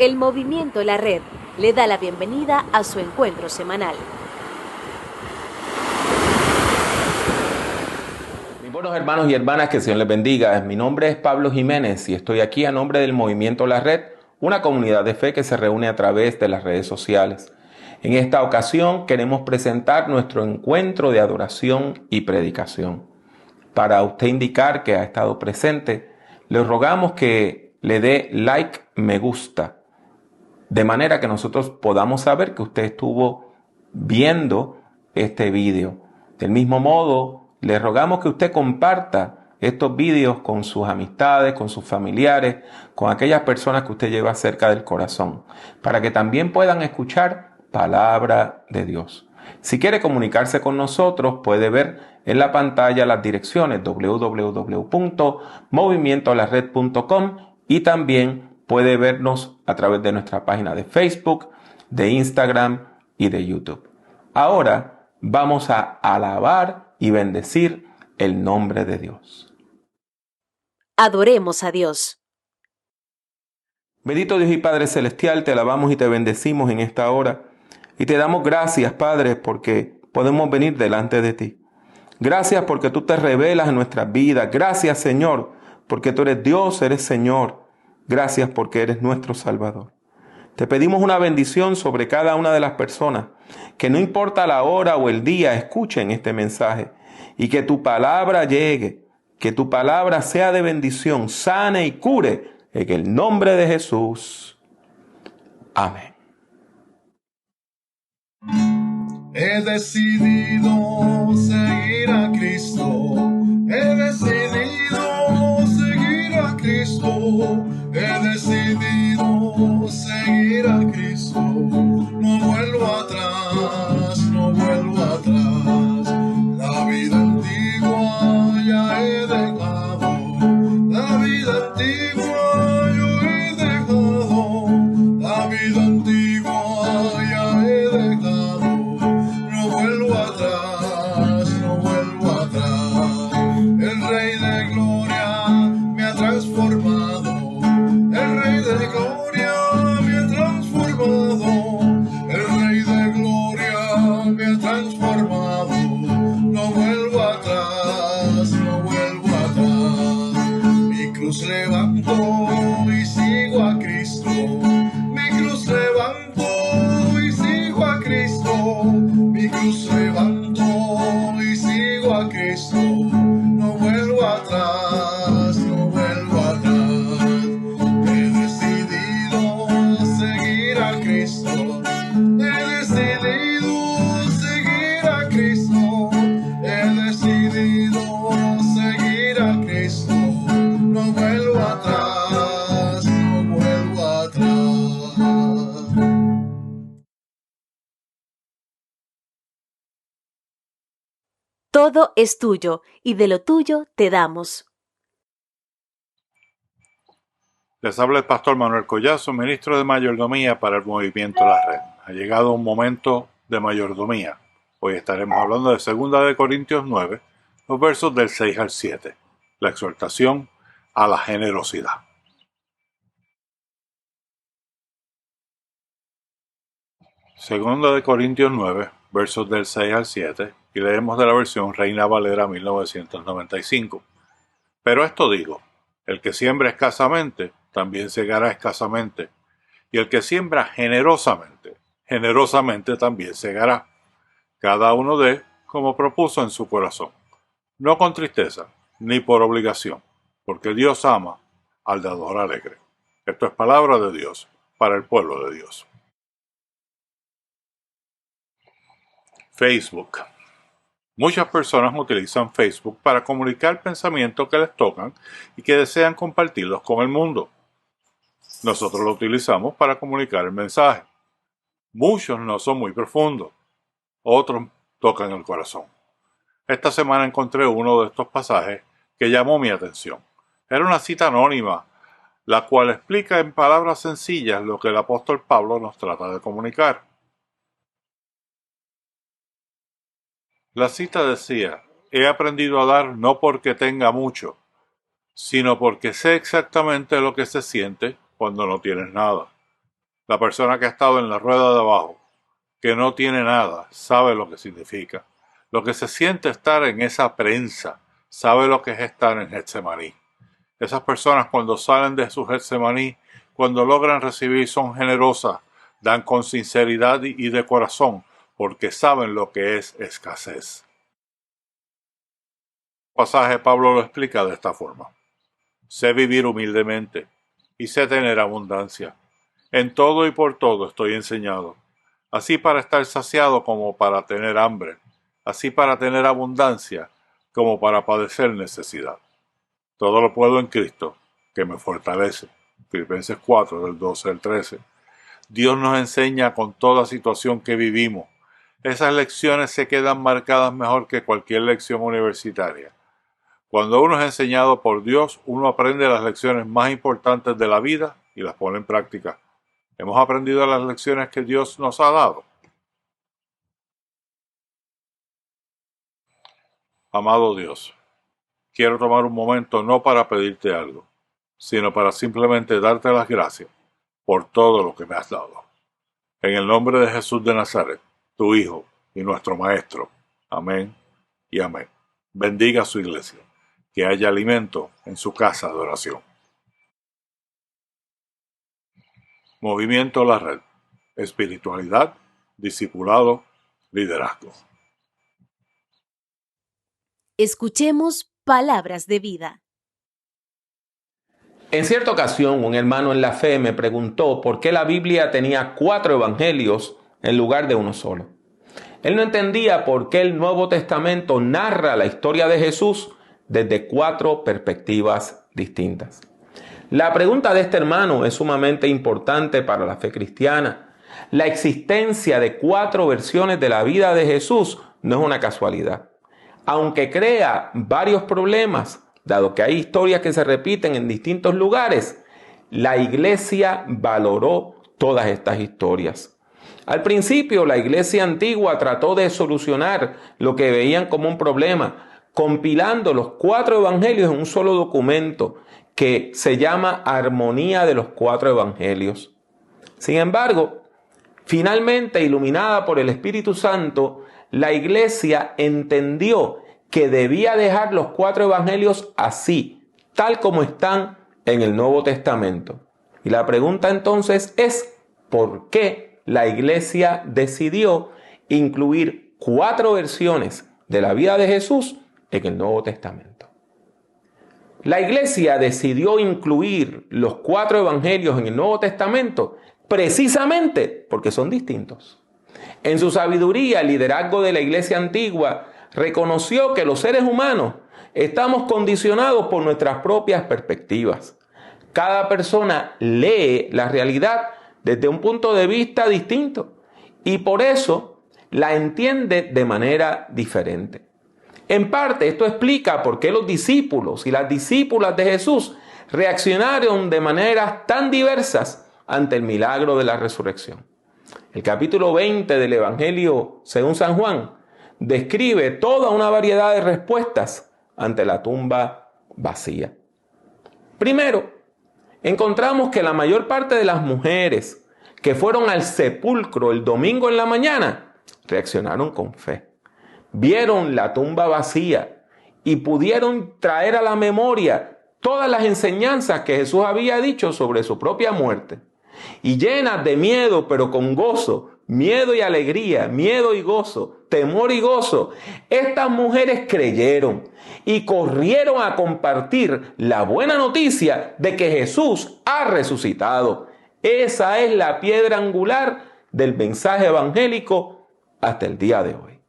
El Movimiento La Red le da la bienvenida a su encuentro semanal. Mis buenos hermanos y hermanas, que el Señor les bendiga. Mi nombre es Pablo Jiménez y estoy aquí a nombre del Movimiento La Red, una comunidad de fe que se reúne a través de las redes sociales. En esta ocasión queremos presentar nuestro encuentro de adoración y predicación. Para usted indicar que ha estado presente, le rogamos que le dé like, me gusta, de manera que nosotros podamos saber que usted estuvo viendo este video. Del mismo modo, le rogamos que usted comparta estos videos con sus amistades, con sus familiares, con aquellas personas que usted lleva cerca del corazón, para que también puedan escuchar palabra de Dios. Si quiere comunicarse con nosotros, puede ver en la pantalla las direcciones www.movimientolared.com y también puede vernos a través de nuestra página de Facebook, de Instagram y de YouTube. Ahora vamos a alabar y bendecir el nombre de Dios. Adoremos a Dios. Bendito Dios y Padre Celestial, te alabamos y te bendecimos en esta hora. Y te damos gracias, Padre, porque podemos venir delante de ti. Gracias porque tú te revelas en nuestras vidas. Gracias, Señor, porque tú eres Dios, eres Señor. Gracias porque eres nuestro Salvador. Te pedimos una bendición sobre cada una de las personas, que no importa la hora o el día, escuchen este mensaje y que tu palabra llegue, que tu palabra sea de bendición, sane y cure en el nombre de Jesús. Amén. He decidido seguir a Cristo. He decidido seguir a Cristo. He decidido seguir a Cristo. No vuelvo atrás, no vuelvo atrás. La vida antigua ya he dejado. La vida antigua yo he dejado. La vida antigua ya he dejado. No vuelvo atrás, no vuelvo atrás. El Rey de Gloria me ha transformado. El Rey de Gloria me ha transformado. El Rey de Gloria me ha transformado. No vuelvo atrás, no vuelvo atrás. Mi cruz levanto y sigo a Cristo. Mi cruz levanto y sigo a Cristo. Mi cruz levanto y sigo a Cristo. No vuelvo atrás, no vuelvo atrás. He decidido seguir a Cristo. He decidido seguir a Cristo. He decidido seguir a Cristo. No vuelvo atrás, no vuelvo atrás. Todo es tuyo y de lo tuyo te damos. Les habla el pastor Manuel Collazo, ministro de mayordomía para el Movimiento La Red. Ha llegado un momento de mayordomía. Hoy estaremos hablando de 2 de Corintios 9, los versos del 6 al 7, la exhortación a la generosidad. Segunda de Corintios 9, versos del 6 al 7, y leemos de la versión Reina Valera 1995. Pero esto digo, el que siembra escasamente, también segará escasamente, y el que siembra generosamente, generosamente también segará. Cada uno dé como propuso en su corazón, no con tristeza, ni por obligación, porque Dios ama al dador alegre. Esto es palabra de Dios para el pueblo de Dios. Facebook. Muchas personas utilizan Facebook para comunicar pensamientos que les tocan y que desean compartirlos con el mundo. Nosotros lo utilizamos para comunicar el mensaje. Muchos no son muy profundos, otros tocan el corazón. Esta semana encontré uno de estos pasajes que llamó mi atención. Era una cita anónima, la cual explica en palabras sencillas lo que el apóstol Pablo nos trata de comunicar. La cita decía: he aprendido a dar no porque tenga mucho, sino porque sé exactamente lo que se siente cuando no tienes nada. La persona que ha estado en la rueda de abajo, que no tiene nada, sabe lo que significa. Lo que se siente estar en esa prensa, sabe lo que es estar en Getsemaní. Esas personas cuando salen de su Getsemaní, cuando logran recibir, son generosas, dan con sinceridad y de corazón, porque saben lo que es escasez. El pasaje Pablo lo explica de esta forma. Sé vivir humildemente y sé tener abundancia. En todo y por todo estoy enseñado, así para estar saciado como para tener hambre, así para tener abundancia como para padecer necesidad. Todo lo puedo en Cristo, que me fortalece. Filipenses 4, del 12 al 13. Dios nos enseña con toda situación que vivimos. Esas lecciones se quedan marcadas mejor que cualquier lección universitaria. Cuando uno es enseñado por Dios, uno aprende las lecciones más importantes de la vida y las pone en práctica. ¿Hemos aprendido las lecciones que Dios nos ha dado? Amado Dios, quiero tomar un momento no para pedirte algo, sino para simplemente darte las gracias por todo lo que me has dado. En el nombre de Jesús de Nazaret, tu Hijo y nuestro Maestro. Amén y amén. Bendiga a su iglesia, que haya alimento en su casa de oración. Movimiento La Red. Espiritualidad, discipulado, liderazgo. Escuchemos palabras de vida. En cierta ocasión, un hermano en la fe me preguntó por qué la Biblia tenía 4 evangelios en lugar de uno solo. Él no entendía por qué el Nuevo Testamento narra la historia de Jesús desde 4 perspectivas distintas. La pregunta de este hermano es sumamente importante para la fe cristiana. La existencia de 4 versiones de la vida de Jesús no es una casualidad. Aunque crea varios problemas, dado que hay historias que se repiten en distintos lugares, la iglesia valoró todas estas historias. Al principio, la iglesia antigua trató de solucionar lo que veían como un problema, compilando los 4 evangelios en un solo documento que se llama Armonía de los 4 evangelios. Sin embargo, finalmente, iluminada por el Espíritu Santo, la iglesia entendió que debía dejar los 4 evangelios así, tal como están en el Nuevo Testamento. Y la pregunta entonces es, ¿por qué la iglesia decidió incluir 4 versiones de la vida de Jesús en el Nuevo Testamento? La iglesia decidió incluir los 4 evangelios en el Nuevo Testamento precisamente porque son distintos. En su sabiduría, el liderazgo de la iglesia antigua reconoció que los seres humanos estamos condicionados por nuestras propias perspectivas. Cada persona lee la realidad desde un punto de vista distinto y por eso la entiende de manera diferente. En parte, esto explica por qué los discípulos y las discípulas de Jesús reaccionaron de maneras tan diversas ante el milagro de la resurrección. El capítulo 20 del Evangelio según San Juan describe toda una variedad de respuestas ante la tumba vacía. Primero, encontramos que la mayor parte de las mujeres que fueron al sepulcro el domingo en la mañana reaccionaron con fe. Vieron la tumba vacía y pudieron traer a la memoria todas las enseñanzas que Jesús había dicho sobre su propia muerte. Y llenas de miedo, pero con gozo, miedo y alegría, miedo y gozo, temor y gozo, estas mujeres creyeron y corrieron a compartir la buena noticia de que Jesús ha resucitado. Esa es la piedra angular del mensaje evangélico hasta el día de hoy.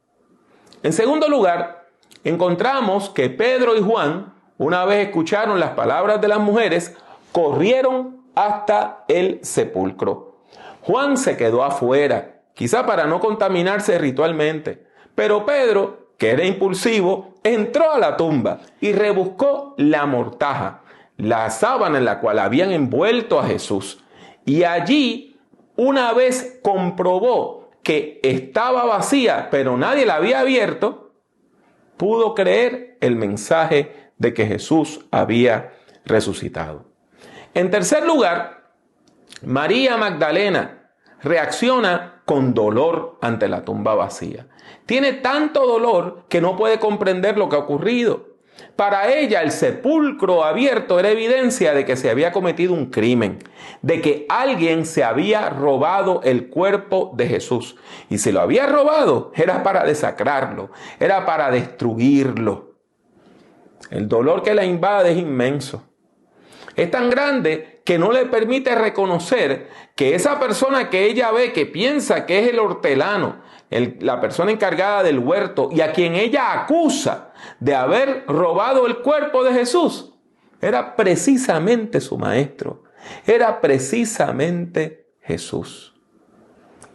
En segundo lugar, encontramos que Pedro y Juan, una vez escucharon las palabras de las mujeres, corrieron hasta el sepulcro. Juan se quedó afuera, quizá para no contaminarse ritualmente, pero Pedro, que era impulsivo, entró a la tumba y rebuscó la mortaja, la sábana en la cual habían envuelto a Jesús. Y allí, una vez comprobó que estaba vacía, pero nadie la había abierto, pudo creer el mensaje de que Jesús había resucitado. En tercer lugar, María Magdalena reacciona con dolor ante la tumba vacía. Tiene tanto dolor que no puede comprender lo que ha ocurrido. Para ella, el sepulcro abierto era evidencia de que se había cometido un crimen, de que alguien se había robado el cuerpo de Jesús. Y si lo había robado, era para desacrarlo, era para destruirlo. El dolor que la invade es inmenso. Es tan grande que no le permite reconocer que esa persona que ella ve, que piensa que es el hortelano, la persona encargada del huerto y a quien ella acusa de haber robado el cuerpo de Jesús, era precisamente su maestro, era precisamente Jesús.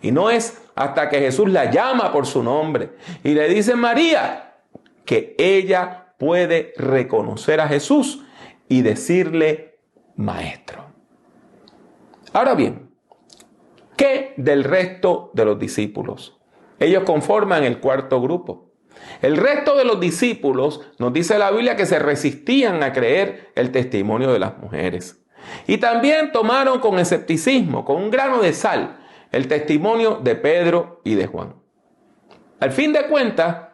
Y no es hasta que Jesús la llama por su nombre y le dice María, que ella puede reconocer a Jesús y decirle maestro. Ahora bien, ¿qué del resto de los discípulos? Ellos conforman el cuarto grupo. El resto de los discípulos, nos dice la Biblia, que se resistían a creer el testimonio de las mujeres. Y también tomaron con escepticismo, con un grano de sal, el testimonio de Pedro y de Juan. Al fin de cuentas,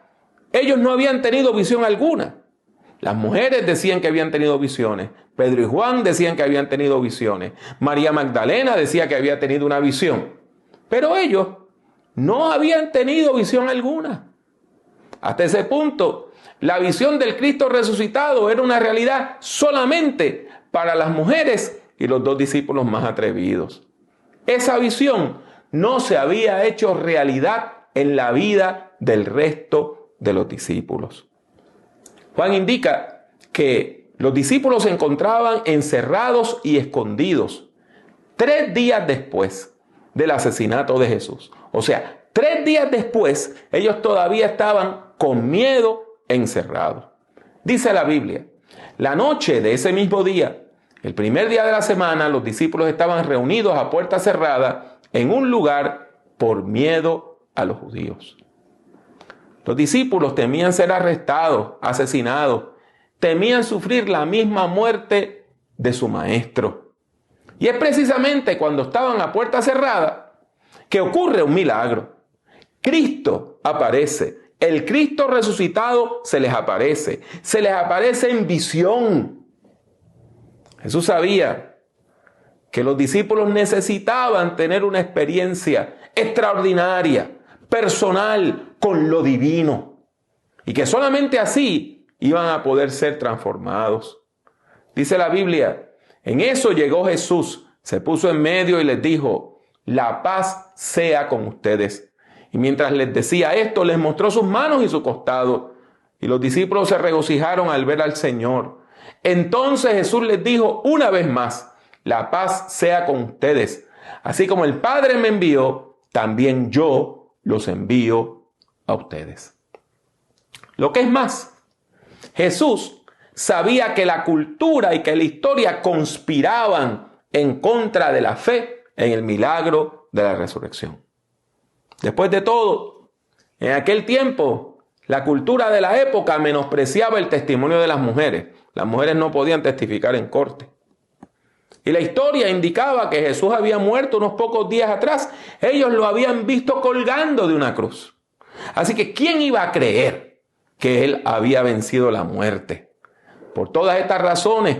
ellos no habían tenido visión alguna. Las mujeres decían que habían tenido visiones. Pedro y Juan decían que habían tenido visiones. María Magdalena decía que había tenido una visión. Pero ellos no habían tenido visión alguna. Hasta ese punto, la visión del Cristo resucitado era una realidad solamente para las mujeres y los dos discípulos más atrevidos. Esa visión no se había hecho realidad en la vida del resto de los discípulos. Juan indica que los discípulos se encontraban encerrados y escondidos 3 días después del asesinato de Jesús. O sea, 3 días después, ellos todavía estaban con miedo encerrados. Dice la Biblia, la noche de ese mismo día, el primer día de la semana, los discípulos estaban reunidos a puerta cerrada en un lugar por miedo a los judíos. Los discípulos temían ser arrestados, asesinados, temían sufrir la misma muerte de su maestro. Y es precisamente cuando estaban a puerta cerrada que ocurre un milagro. Cristo aparece, el Cristo resucitado se les aparece en visión. Jesús sabía que los discípulos necesitaban tener una experiencia extraordinaria, personal, con lo divino, y que solamente así iban a poder ser transformados. Dice la Biblia, en eso llegó Jesús, se puso en medio y les dijo, la paz sea con ustedes. Y mientras les decía esto, les mostró sus manos y su costado, y los discípulos se regocijaron al ver al Señor. Entonces Jesús les dijo una vez más, la paz sea con ustedes. Así como el Padre me envió, también yo los envío a ustedes. Lo que es más, Jesús sabía que la cultura y que la historia conspiraban en contra de la fe en el milagro de la resurrección. Después de todo, en aquel tiempo, la cultura de la época menospreciaba el testimonio de las mujeres. Las mujeres no podían testificar en corte. Y la historia indicaba que Jesús había muerto unos pocos días atrás. Ellos lo habían visto colgando de una cruz. Así que, ¿quién iba a creer que él había vencido la muerte? Por todas estas razones,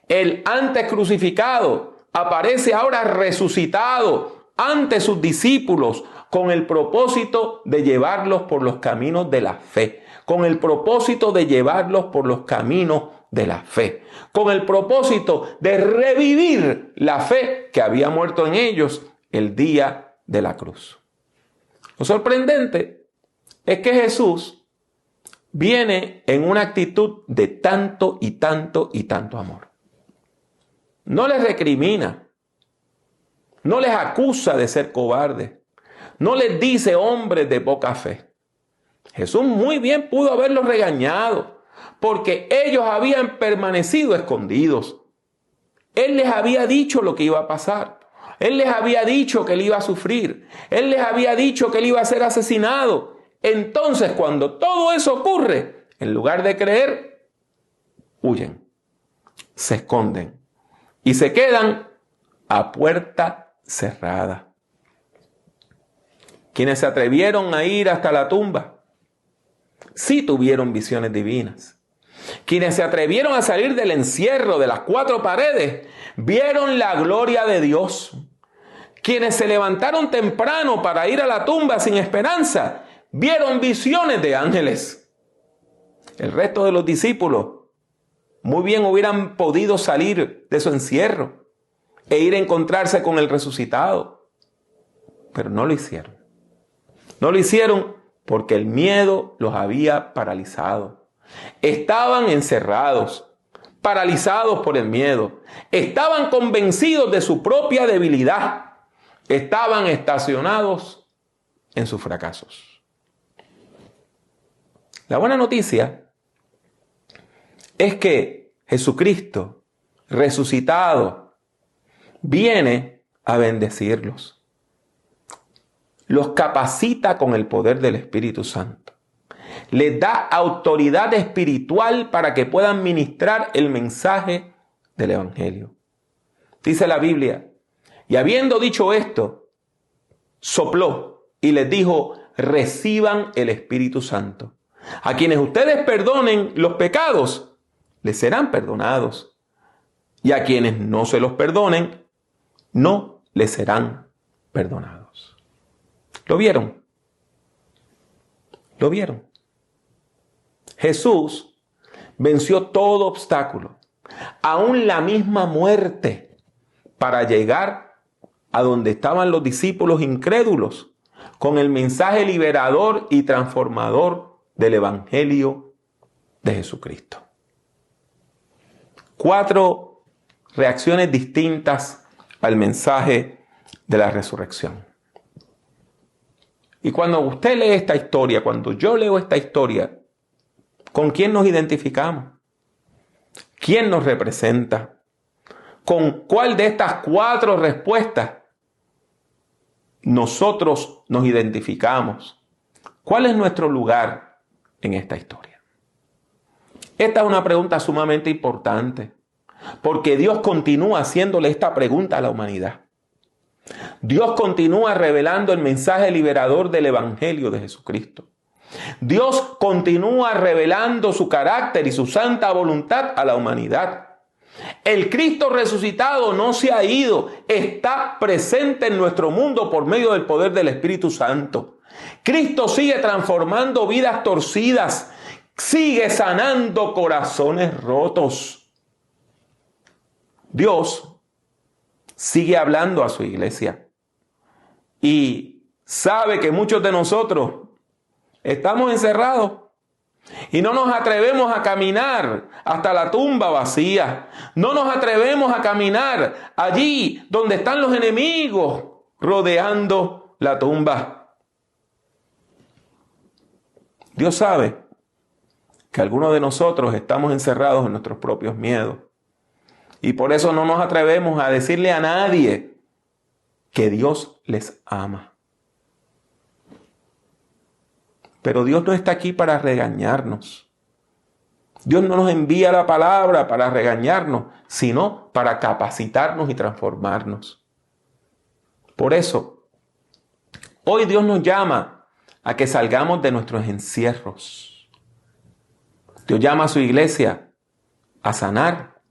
el antes crucificado aparece ahora resucitado ante sus discípulos con el propósito de llevarlos por los caminos de la fe, con el propósito de llevarlos por los caminos de la fe, con el propósito de revivir la fe que había muerto en ellos el día de la cruz. Lo sorprendente es que Jesús viene en una actitud de tanto y tanto y tanto amor. No les recrimina, no les acusa de ser cobardes, no les dice hombres de poca fe. Jesús muy bien pudo haberlos regañado, porque ellos habían permanecido escondidos. Él les había dicho lo que iba a pasar. Él les había dicho que él iba a sufrir. Él les había dicho que él iba a ser asesinado. Entonces, cuando todo eso ocurre, en lugar de creer, huyen, se esconden y se quedan a puerta cerrada. Quienes se atrevieron a ir hasta la tumba, sí tuvieron visiones divinas. Quienes se atrevieron a salir del encierro de las cuatro paredes, vieron la gloria de Dios. Quienes se levantaron temprano para ir a la tumba sin esperanza, vieron visiones de ángeles. El resto de los discípulos muy bien hubieran podido salir de su encierro e ir a encontrarse con el resucitado, pero no lo hicieron. No lo hicieron porque el miedo los había paralizado. Estaban encerrados, paralizados por el miedo. Estaban convencidos de su propia debilidad. Estaban estacionados en sus fracasos. La buena noticia es que Jesucristo, resucitado, viene a bendecirlos. Los capacita con el poder del Espíritu Santo. Les da autoridad espiritual para que puedan ministrar el mensaje del Evangelio. Dice la Biblia, y habiendo dicho esto, sopló y les dijo, reciban el Espíritu Santo. A quienes ustedes perdonen los pecados, les serán perdonados. Y a quienes no se los perdonen, no les serán perdonados. ¿Lo vieron? ¿Lo vieron? Jesús venció todo obstáculo, aún la misma muerte, para llegar a donde estaban los discípulos incrédulos, con el mensaje liberador y transformador del Evangelio de Jesucristo. 4 reacciones distintas al mensaje de la resurrección. Y cuando usted lee esta historia, cuando yo leo esta historia, ¿con quién nos identificamos? ¿Quién nos representa? ¿Con cuál de estas 4 respuestas nosotros nos identificamos? ¿Cuál es nuestro lugar en esta historia? Esta es una pregunta sumamente importante, porque Dios continúa haciéndole esta pregunta a la humanidad. Dios continúa revelando el mensaje liberador del Evangelio de Jesucristo. Dios continúa revelando su carácter y su santa voluntad a la humanidad. El Cristo resucitado no se ha ido, está presente en nuestro mundo por medio del poder del Espíritu Santo. Cristo sigue transformando vidas torcidas, sigue sanando corazones rotos. Dios sigue hablando a su iglesia y sabe que muchos de nosotros estamos encerrados y no nos atrevemos a caminar hasta la tumba vacía. No nos atrevemos a caminar allí donde están los enemigos rodeando la tumba. Dios sabe que algunos de nosotros estamos encerrados en nuestros propios miedos. Y por eso no nos atrevemos a decirle a nadie que Dios les ama. Pero Dios no está aquí para regañarnos. Dios no nos envía la palabra para regañarnos, sino para capacitarnos y transformarnos. Por eso, hoy Dios nos llama a que salgamos de nuestros encierros. Dios llama a su iglesia a sanar,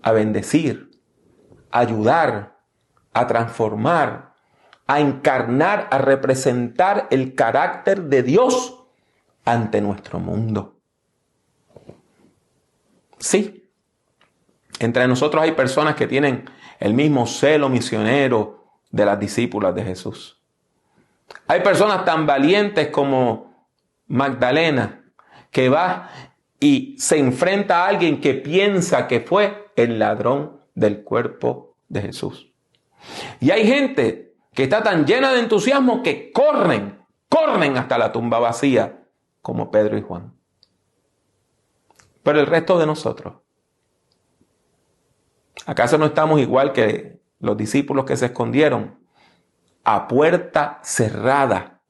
a bendecir, a ayudar, a transformar, a encarnar, a representar el carácter de Dios ante nuestro mundo. Sí, entre nosotros hay personas que tienen el mismo celo misionero de las discípulas de Jesús. Hay personas tan valientes como Magdalena, que va y se enfrenta a alguien que piensa que fue el ladrón del cuerpo de Jesús. Y hay gente que está tan llena de entusiasmo que corren hasta la tumba vacía, como Pedro y Juan. Pero el resto de nosotros, ¿acaso no estamos igual que los discípulos que se escondieron a puerta cerrada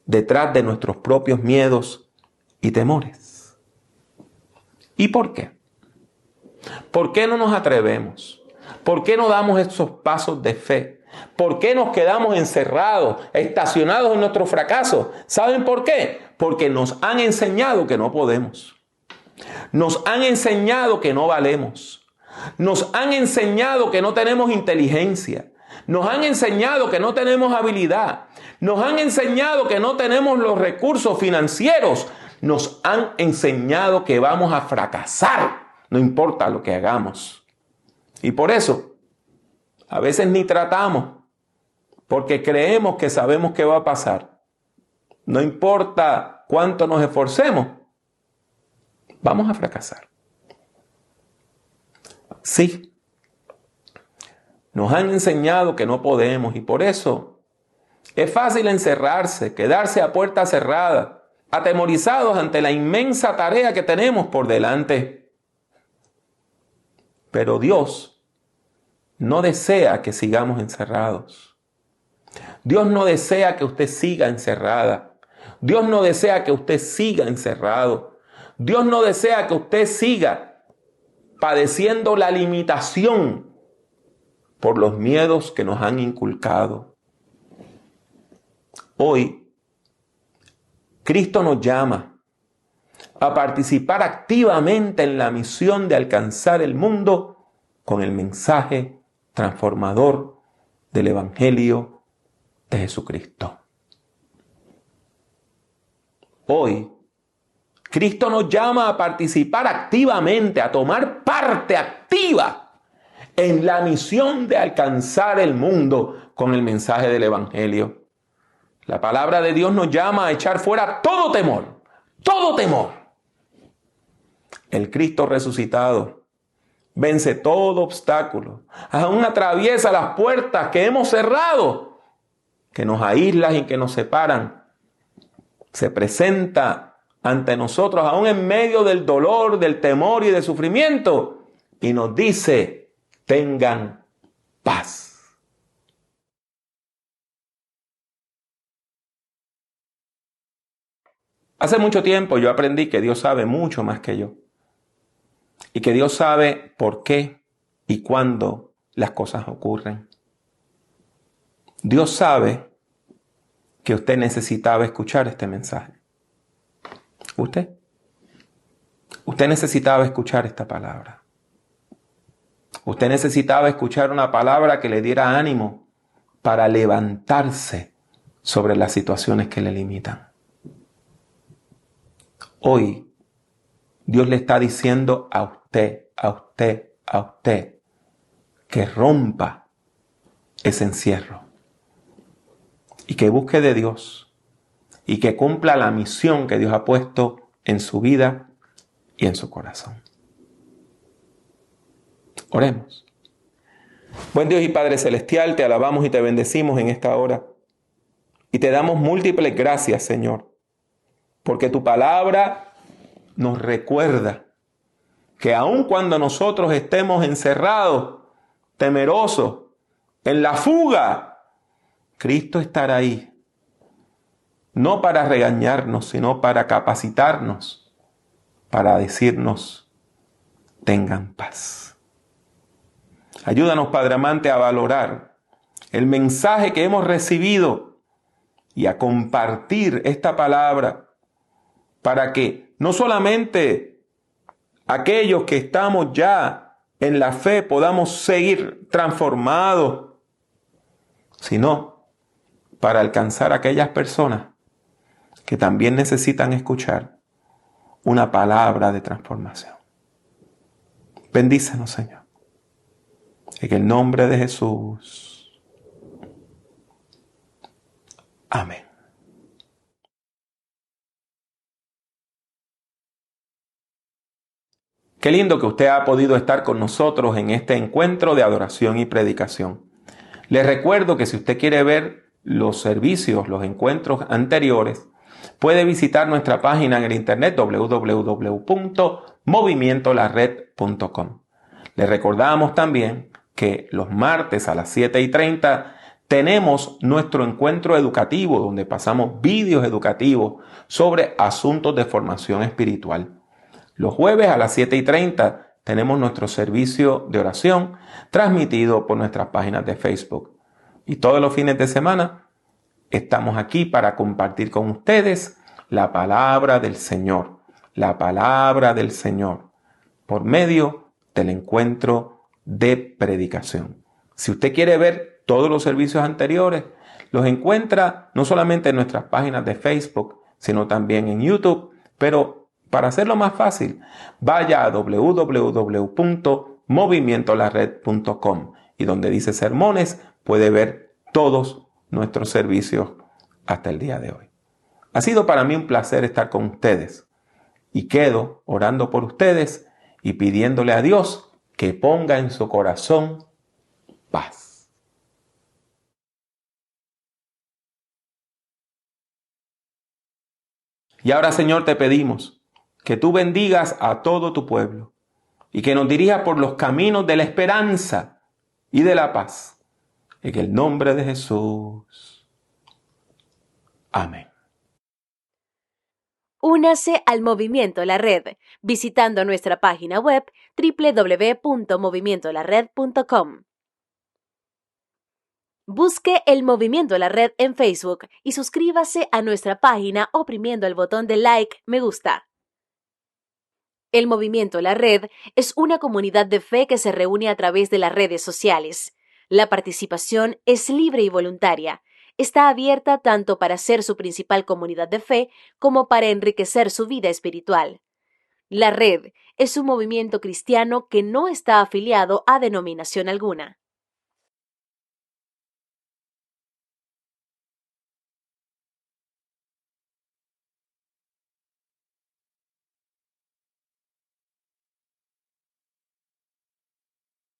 detrás de nuestros propios miedos y temores? ¿Y por qué? ¿Por qué no nos atrevemos? ¿Por qué no damos esos pasos de fe? ¿Por qué nos quedamos encerrados, estacionados en nuestro fracaso? ¿Saben por qué? Porque nos han enseñado que no podemos. Nos han enseñado que no valemos. Nos han enseñado que no tenemos inteligencia. Nos han enseñado que no tenemos habilidad. Nos han enseñado que no tenemos los recursos financieros. Nos han enseñado que vamos a fracasar, no importa lo que hagamos. Y por eso, a veces ni tratamos, porque creemos que sabemos qué va a pasar. No importa cuánto nos esforcemos, vamos a fracasar. Sí, nos han enseñado que no podemos y por eso es fácil encerrarse, quedarse a puerta cerrada, atemorizados ante la inmensa tarea que tenemos por delante. Pero Dios no desea que sigamos encerrados. Dios no desea que usted siga encerrada. Dios no desea que usted siga encerrado. Dios no desea que usted siga padeciendo la limitación por los miedos que nos han inculcado. Hoy, Cristo nos llama a participar activamente en la misión de alcanzar el mundo con el mensaje transformador del Evangelio de Jesucristo. Hoy, Cristo nos llama a participar activamente, a tomar parte activa en la misión de alcanzar el mundo con el mensaje del Evangelio. La palabra de Dios nos llama a echar fuera todo temor, todo temor. El Cristo resucitado vence todo obstáculo, aún atraviesa las puertas que hemos cerrado, que nos aíslan y que nos separan. Se presenta ante nosotros, aún en medio del dolor, del temor y del sufrimiento, y nos dice: tengan paz. Hace mucho tiempo yo aprendí que Dios sabe mucho más que yo. Y que Dios sabe por qué y cuándo las cosas ocurren. Dios sabe que usted necesitaba escuchar este mensaje. Usted necesitaba escuchar esta palabra. Usted necesitaba escuchar una palabra que le diera ánimo para levantarse sobre las situaciones que le limitan. Hoy, Dios le está diciendo a usted que rompa ese encierro y que busque de Dios y que cumpla la misión que Dios ha puesto en su vida y en su corazón. Oremos. Buen Dios y Padre Celestial, te alabamos y te bendecimos en esta hora y te damos múltiples gracias, Señor, porque tu palabra nos recuerda que aun cuando nosotros estemos encerrados, temerosos, en la fuga, Cristo estará ahí, no para regañarnos, sino para capacitarnos, para decirnos: tengan paz. Ayúdanos, Padre amante, a valorar el mensaje que hemos recibido y a compartir esta palabra para que no solamente aquellos que estamos ya en la fe podamos seguir transformados, sino para alcanzar a aquellas personas que también necesitan escuchar una palabra de transformación. Bendícenos, Señor. En el nombre de Jesús. Amén. Qué lindo que usted ha podido estar con nosotros en este encuentro de adoración y predicación. Les recuerdo que si usted quiere ver los servicios, los encuentros anteriores, puede visitar nuestra página en el internet www.movimientolared.com. Les recordamos también que los martes a las 7:30 tenemos nuestro encuentro educativo donde pasamos vídeos educativos sobre asuntos de formación espiritual. Los jueves a las 7:30 tenemos nuestro servicio de oración transmitido por nuestras páginas de Facebook. Y todos los fines de semana estamos aquí para compartir con ustedes la palabra del Señor. La palabra del Señor por medio del encuentro de predicación. Si usted quiere ver todos los servicios anteriores, los encuentra no solamente en nuestras páginas de Facebook, sino también en YouTube. Pero para hacerlo más fácil, vaya a www.movimientolared.com y donde dice sermones puede ver todos nuestros servicios hasta el día de hoy. Ha sido para mí un placer estar con ustedes y quedo orando por ustedes y pidiéndole a Dios que ponga en su corazón paz. Y ahora, Señor, te pedimos que tú bendigas a todo tu pueblo y que nos dirijas por los caminos de la esperanza y de la paz. En el nombre de Jesús. Amén. Únase al Movimiento La Red visitando nuestra página web www.movimientolared.com. Busque el Movimiento La Red en Facebook y suscríbase a nuestra página oprimiendo el botón de like, me gusta. El Movimiento La Red es una comunidad de fe que se reúne a través de las redes sociales. La participación es libre y voluntaria. Está abierta tanto para ser su principal comunidad de fe como para enriquecer su vida espiritual. La Red es un movimiento cristiano que no está afiliado a denominación alguna.